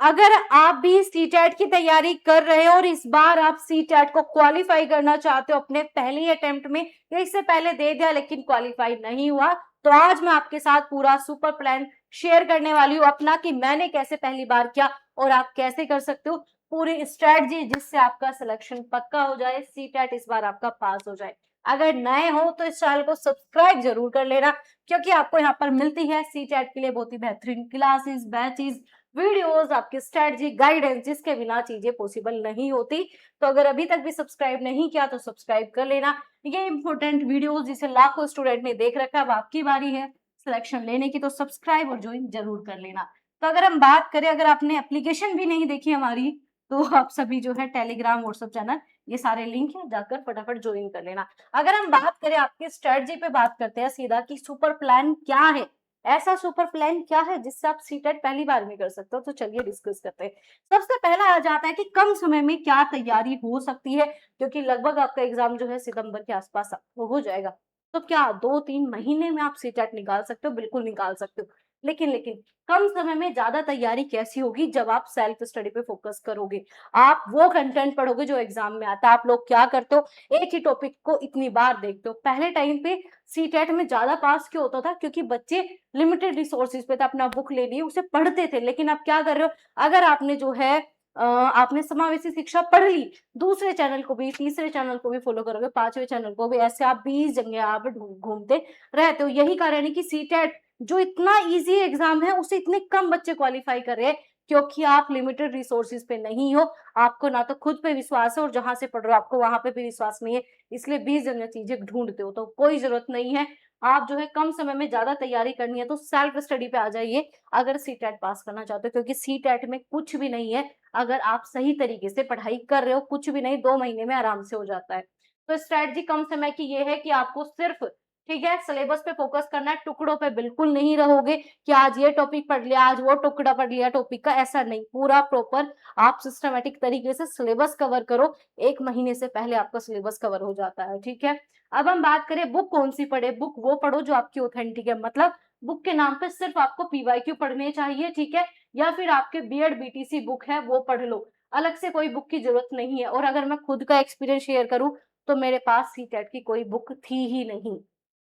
अगर आप भी सीटेट की तैयारी कर रहे हो और इस बार आप सीटेट को क्वालिफाई करना चाहते हो अपने पहले अटेम्प्ट में, या इससे पहले दे दिया लेकिन क्वालिफाई नहीं हुआ, तो आज मैं आपके साथ पूरा सुपर प्लान शेयर करने वाली हूँ अपना, कि मैंने कैसे पहली बार किया और आप कैसे कर सकते हो पूरी स्ट्रेटजी, जिससे आपका सिलेक्शन पक्का हो जाए, सीटेट इस बार आपका पास हो जाए। अगर नए हो तो इस चैनल को सब्सक्राइब जरूर कर लेना, क्योंकि आपको यहाँ पर मिलती है सीटेट के लिए बहुत ही बेहतरीन क्लासेस, बैचेस, वीडियोस, आपकी स्ट्रेटजी, गाइडेंस, जिसके बिना चीजें पॉसिबल नहीं होती। तो अगर अभी तक भी सब्सक्राइब नहीं किया तो सब्सक्राइब कर लेना। ये इंपॉर्टेंट वीडियोस जिसे लाखों स्टूडेंट ने देख रखा है, अब आपकी बारी है सिलेक्शन लेने की, तो सब्सक्राइब और ज्वाइन जरूर कर लेना। तो अगर हम बात करें, अगर आपने एप्लीकेशन भी नहीं देखी हमारी, तो आप सभी जो है टेलीग्राम, व्हाट्सएप चैनल, ये सारे लिंक है, जाकर फटाफट ज्वाइन कर लेना। अगर हम बात करें आपकी स्ट्रेटजी पे, बात करते हैं सीधा कि सुपर प्लान क्या है, ऐसा सुपर प्लान क्या है जिससे आप सीटेट पहली बार में कर सकते हो। तो चलिए डिस्कस करते हैं। सबसे पहला आ जाता है कि कम समय में क्या तैयारी हो सकती है, क्योंकि लगभग आपका एग्जाम जो है सितंबर के आसपास आपको हो जाएगा। तो क्या 2-3 महीने में आप सीटेट निकाल सकते हो? बिल्कुल निकाल सकते हो। लेकिन कम समय में ज्यादा तैयारी कैसी होगी? जब आप सेल्फ स्टडी पे फोकस करोगे, आप वो कंटेंट पढ़ोगे जो एग्जाम में आता है। आप लोग क्या करते हो, एक ही टॉपिक को इतनी बार देखते हो। पहले टाइम पे सीटेट में ज्यादा पास क्यों होता था? क्योंकि बच्चे लिमिटेड रिसोर्सेज पे था, अपना बुक ले लिए, उसे पढ़ते थे। लेकिन अब क्या कर रहे हो, अगर आपने जो है आपने समावेशी शिक्षा पढ़ ली, दूसरे चैनल को भी, तीसरे चैनल को भी फॉलो करोगे, पांचवें चैनल को भी, ऐसे आप 20 जगह आप घूमते रहते हो। यही कारण है कि सीटेट जो इतना इजी एग्जाम है, उसे इतने कम बच्चे क्वालिफाई कर रहे हैं, क्योंकि आप लिमिटेड रिसोर्सेज पे नहीं हो। आपको ना तो खुद पे विश्वास है, और जहां से पढ़ रहे हो आपको वहां पे भी विश्वास नहीं है, इसलिए 20 जगह चीजें ढूंढते हो। तो कोई जरूरत नहीं है, आप जो है कम समय में ज्यादा तैयारी करनी है तो सेल्फ स्टडी पे आ जाइए, अगर सीटेट पास करना चाहते हो। क्योंकि सीटेट में कुछ भी नहीं है, अगर आप सही तरीके से पढ़ाई कर रहे हो, कुछ भी नहीं, 2 महीने में आराम से हो जाता है। तो स्ट्रेटजी कम समय की ये है कि आपको सिर्फ, ठीक है, सिलेबस पे फोकस करना है, टुकड़ों पे बिल्कुल नहीं रहोगे कि आज ये टॉपिक पढ़ लिया, आज वो टुकड़ा पढ़ लिया टॉपिक का, ऐसा नहीं। पूरा प्रॉपर आप सिस्टमेटिक तरीके से सिलेबस कवर करो, 1 महीने से पहले आपका सिलेबस कवर हो जाता है, ठीक है। अब हम बात करें बुक कौन सी पढ़े, बुक वो पढ़ो जो आपकी ऑथेंटिक है, मतलब बुक के नाम पे सिर्फ आपको पीवाईक्यू पढ़ने चाहिए, ठीक है, या फिर आपके बीएड बीटीसी बुक है वो पढ़ लो, अलग से कोई बुक की जरूरत नहीं है। और अगर मैं खुद का एक्सपीरियंस शेयर करूं, तो मेरे पास सीटेट की कोई बुक थी ही नहीं।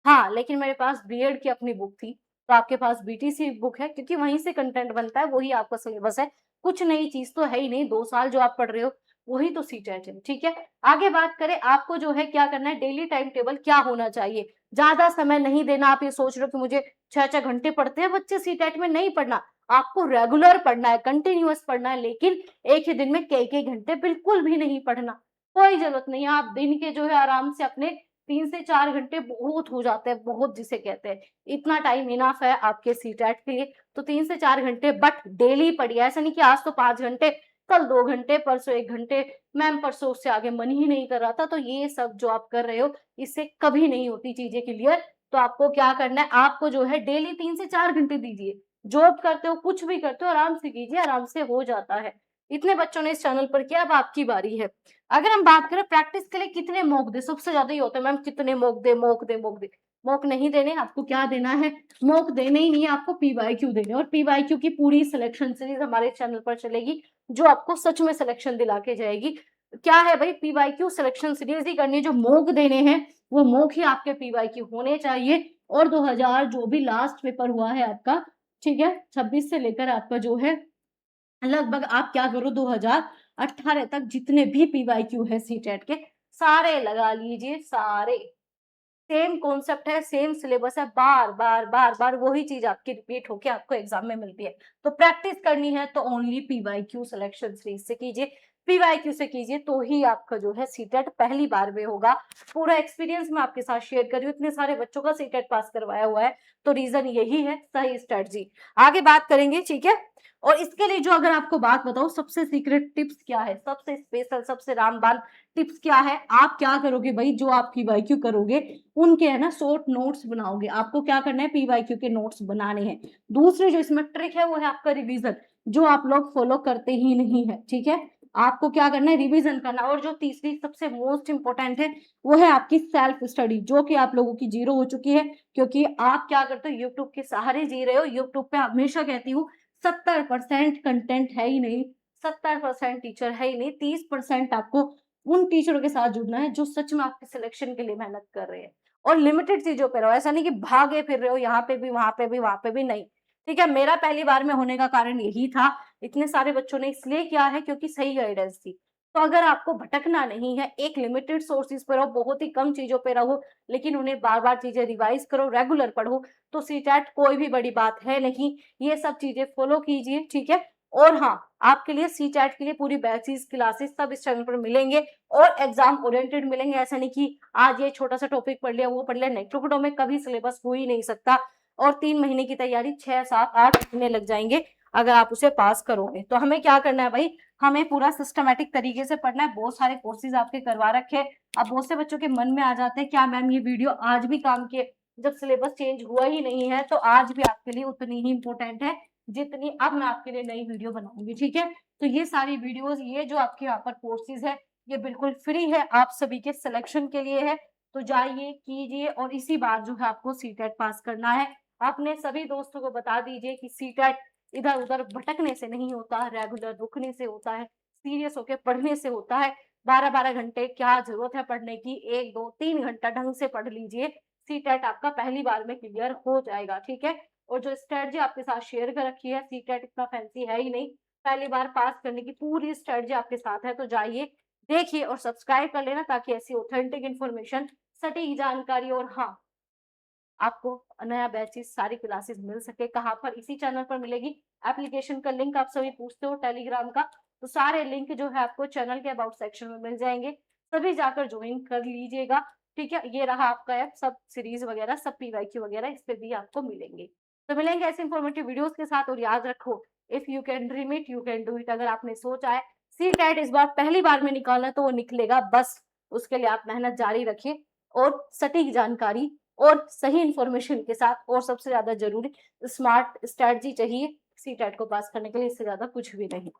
हाँ, लेकिन मेरे पास बीएड की अपनी बुक थी। तो आपके पास बीटीसी बुक है, क्योंकि वहीं से कंटेंट बनता है, वही आपका सिलेबस है, कुछ नई चीज तो है ही नहीं। 2 साल जो आप पढ़ रहे हो वही तो सीटेट है, ठीक है। आगे बात करें, आपको जो है क्या करना है, डेली टाइम टेबल क्या होना चाहिए। ज्यादा समय नहीं देना। आप ये सोच रहे हो कि मुझे 6-6 घंटे पढ़ते हैं बच्चे सीटेट में, नहीं पढ़ना। आपको रेगुलर पढ़ना है, कंटिन्यूअस पढ़ना है, लेकिन एक ही दिन में कई-कई घंटे बिल्कुल भी नहीं पढ़ना। कोई जरूरत नहीं है। आप दिन के जो है आराम से अपने 3 से 4 घंटे बहुत हो जाते हैं, बहुत जिसे कहते हैं, इतना टाइम इनफ है आपके सीटेट के लिए। तो 3 से 4 घंटे, बट डेली पढ़िए। ऐसा नहीं कि आज तो 5 घंटे, कल 2 घंटे, परसों 1 घंटे, मैम परसों उससे आगे मन ही नहीं कर रहा था। तो ये सब जो आप कर रहे हो, इससे कभी नहीं होती चीजें क्लियर। तो आपको क्या करना है, आपको जो है डेली 3 से 4 घंटे दीजिए। जॉब करते हो, कुछ भी करते हो, आराम से कीजिए, आराम से हो जाता है। इतने बच्चों ने इस चैनल पर किया, अब आपकी बारी है। अगर हम बात करें प्रैक्टिस के लिए कितने मॉक दे, सबसे ज्यादा ही होता है मैम कितने मॉक दे, मॉक दे, मॉक दे। मॉक नहीं देने, आपको क्या देना है, मॉक देने ही नहीं है, आपको पीवाईक्यू देने। और पीवाईक्यू की पूरी सिलेक्शन सीरीज हमारे चैनल पर चलेगी, जो आपको सच में सिलेक्शन दिला के जाएगी। क्या है भाई, पीवाईक्यू सिलेक्शन सीरीज ही करनी है। जो मॉक देने हैं वो मॉक ही आपके पीवाईक्यू होने चाहिए। और 2000 जो भी लास्ट पेपर हुआ है आपका, ठीक है, 26 से लेकर आपका जो है लगभग, आप क्या करो 2018 तक जितने भी पीवाईक्यू है सीटेट के, सारे लगा लीजिए, सारे। सेम कॉन्सेप्ट है, सेम सिलेबस है, बार बार बार बार वही चीज आपकी रिपीट होके आपको एग्जाम में मिलती है। तो प्रैक्टिस करनी है तो ओनली पीवाईक्यू सिलेक्शन सीरीज से कीजिए, पीवाईक्यू से कीजिए, तो ही आपका जो है सीटेट पहली बार में होगा। पूरा एक्सपीरियंस मैं आपके साथ शेयर कर रही हूँ, इतने सारे बच्चों का सीटेट पास करवाया हुआ है, तो रीजन यही है, सही स्ट्रेटजी। आगे बात करेंगे, ठीक है। और इसके लिए जो, अगर आपको बात बताओ, सबसे सीक्रेट टिप्स क्या है, सबसे स्पेशल, सबसे रामबान टिप्स क्या है, आप क्या करोगे भाई, जो आप पीवाईक्यू करोगे उनके है ना शॉर्ट नोट्स बनाओगे। आपको क्या करना है, पीवाईक्यू के नोट्स बनाने हैं। दूसरी जो इसमें ट्रिक है वो है आपका रिवीजन, जो आप लोग फॉलो करते ही नहीं है, ठीक है। आपको क्या करना है, रिवीजन करना। और जो तीसरी सबसे मोस्ट इंपोर्टेंट है, वो है आपकी सेल्फ स्टडी, जो कि आप लोगों की जीरो हो चुकी है, क्योंकि आप क्या करते हो, यूट्यूब के सहारे जी रहे हो। यूट्यूब पे हमेशा कहती हूँ, 70% कंटेंट है ही नहीं, 70% टीचर है ही नहीं, 30% आपको उन टीचरों के साथ जुड़ना है जो सच में आपके सिलेक्शन के लिए मेहनत कर रहे हैं। और लिमिटेड चीजों पे रहो, ऐसा नहीं कि भागे फिर रहे हो यहाँ पे भी वहां पे भी वहां पे भी, नहीं। ठीक है, मेरा पहली बार में होने का कारण यही था, इतने सारे बच्चों ने इसलिए किया है क्योंकि सही गाइडेंस थी। तो अगर आपको भटकना नहीं है, एक लिमिटेड सोर्सेज पे रहो, बहुत ही कम चीजों पे रहो, लेकिन उन्हें बार बार चीजें रिवाइज करो, रेगुलर पढ़ो, तो सीटेट कोई भी बड़ी बात है नहीं। ये सब चीजें फॉलो कीजिए, ठीक है। और हाँ, आपके लिए सीटेट के लिए पूरी बैचेस क्लासेस सब इस चैनल पर मिलेंगे और एग्जाम ओरिएंटेड मिलेंगे। ऐसा नहीं कि आज ये छोटा सा टॉपिक पढ़ लिया, वो पढ़ लिया, नहीं, टुकड़ों में कभी सिलेबस हो ही नहीं सकता। और 3 महीने की तैयारी 6, 7, 8 महीने लग जाएंगे अगर आप उसे पास करोगे। तो हमें क्या करना है भाई, हमें पूरा सिस्टमेटिक तरीके से पढ़ना है। बहुत सारे कोर्सेज आपके करवा रखे। अब बहुत से बच्चों के मन में आ जाते हैं, क्या मैम ये वीडियो आज भी काम के, जब सिलेबस चेंज हुआ ही नहीं है, तो आज भी आपके लिए उतनी ही इंपॉर्टेंट है जितनी अब मैं आपके लिए नई वीडियो बनाऊंगी, ठीक है। तो ये सारी वीडियोस, ये जो आपके यहाँ पर कोर्सेज है, ये बिल्कुल फ्री है, आप सभी के सिलेक्शन के लिए है। तो जाइए, कीजिए, और इसी बार जो है आपको सीटेट पास करना है। अपने सभी दोस्तों को बता दीजिए कि सीटेट इधर उधर भटकने से नहीं होता, रेगुलर रुकने से होता है, सीरियस होकर पढ़ने से होता है। 12-12 घंटे क्या जरूरत है पढ़ने की, 1, 2, 3 घंटा ढंग से पढ़ लीजिए, सीटेट आपका पहली बार में क्लियर हो जाएगा, ठीक है। और जो स्ट्रेटजी आपके साथ शेयर कर रखी है, सीटेट इतना फैंसी है ही नहीं, पहली बार पास करने की पूरी स्ट्रेटजी आपके साथ है। तो जाइए, देखिए और सब्सक्राइब कर लेना, ताकि ऐसी ऑथेंटिक इन्फॉर्मेशन, सटीक जानकारी, और हाँ, आपको नया बैचेस सारी क्लासेस मिल सके। कहाँ पर, इसी चैनल पर मिलेगी। एप्लीकेशन का लिंक आप सभी पूछते हो टेलीग्राम का, तो सारे लिंक जो है आपको चैनल के अबाउट सेक्शन में मिल जाएंगे, सभी जाकर ज्वाइन कर लीजिएगा, ठीक है। ये रहा आपका ऐप, सब सीरीज वगैरह, सब पीवाईक्यू वगैरह इस पे भी आपको मिलेंगे। तो मिलेंगे ऐसे इंफॉर्मेटिव वीडियोस के साथ। और याद रखो, if you can dream it you can do it. अगर आपने सोचा है सी टेट इस बार पहली बार में निकालना, तो वो निकलेगा, बस उसके लिए आप मेहनत जारी रखिए, और सटीक जानकारी और सही इंफॉर्मेशन के साथ, और सबसे ज्यादा जरूरी स्मार्ट स्ट्रेटजी चाहिए सी टेट को पास करने के लिए, इससे ज्यादा कुछ भी नहीं।